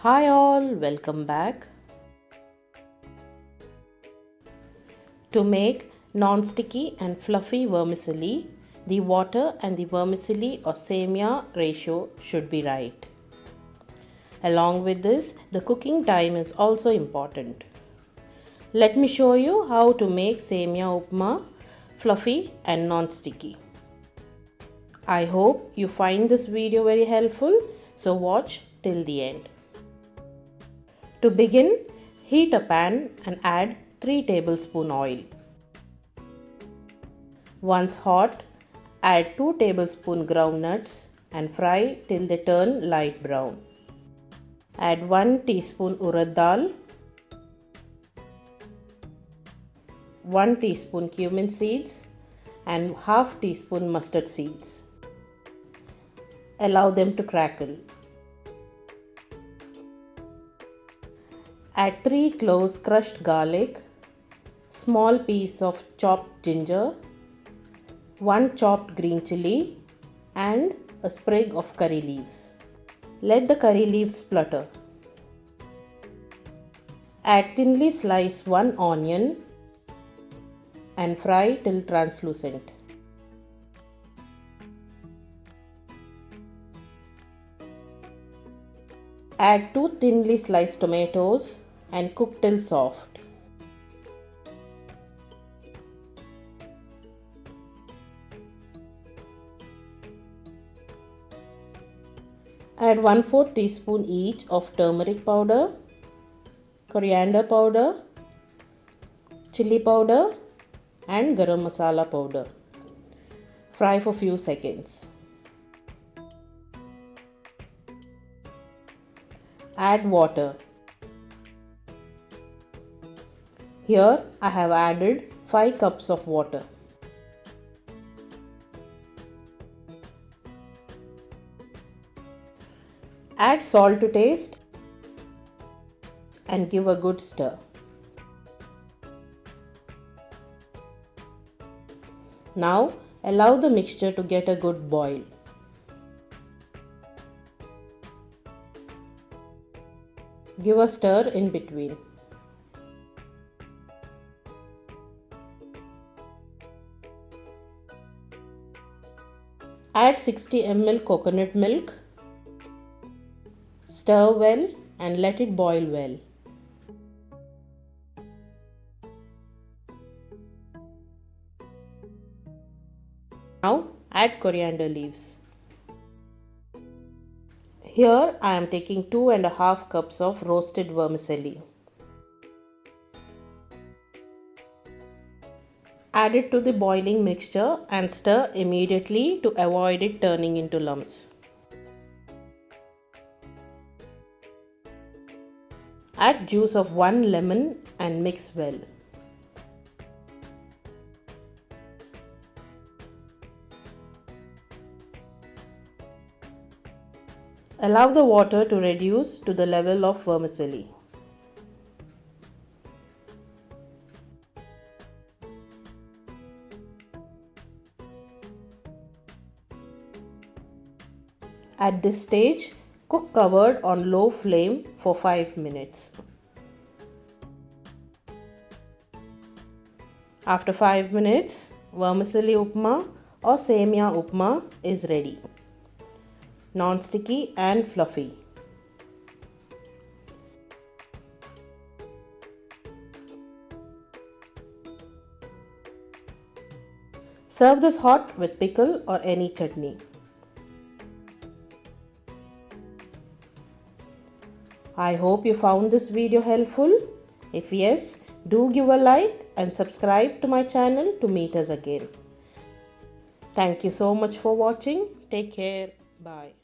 Hi all, welcome back. To make non-sticky and fluffy vermicelli, the water and the vermicelli or semiya ratio should be right. Along with this, the cooking time is also important. Let me show you how to make Semiya Upma fluffy and non-sticky. I hope you find this video very helpful, so watch till the end. To begin, heat a pan and add 3 tablespoons oil. Once hot, add 2 tablespoons groundnuts and fry till they turn light brown. Add 1 teaspoon urad dal, 1 teaspoon cumin seeds and half teaspoon mustard seeds. Allow them to crackle. Add 3 cloves crushed garlic, small piece of chopped ginger, 1 chopped green chilli and a sprig of curry leaves. Let the curry leaves splutter. Add thinly sliced 1 onion and fry till translucent. Add 2 thinly sliced tomatoes and cook till soft. Add 1/4 teaspoon each of turmeric powder, coriander powder, chili powder and garam masala powder. Fry for few seconds. Add water. Here I have added 5 cups of water. Add salt to taste and give a good stir. Now allow the mixture to get a good boil. Give a stir in between. Add 60 ml coconut milk. Stir well and let it boil well. Now add coriander leaves. Here I am taking 2.5 cups of roasted vermicelli. Add it to the boiling mixture and stir immediately to avoid it turning into lumps. Add juice of 1 lemon and mix well. Allow the water to reduce to the level of vermicelli. At this stage, cook covered on low flame for 5 minutes. After 5 minutes, vermicelli upma or semiya upma is ready. Non-sticky and fluffy. Serve this hot with pickle or any chutney. I hope you found this video helpful. If yes, do give a like and subscribe to my channel to meet us again. Thank you so much for watching. Take care. Bye.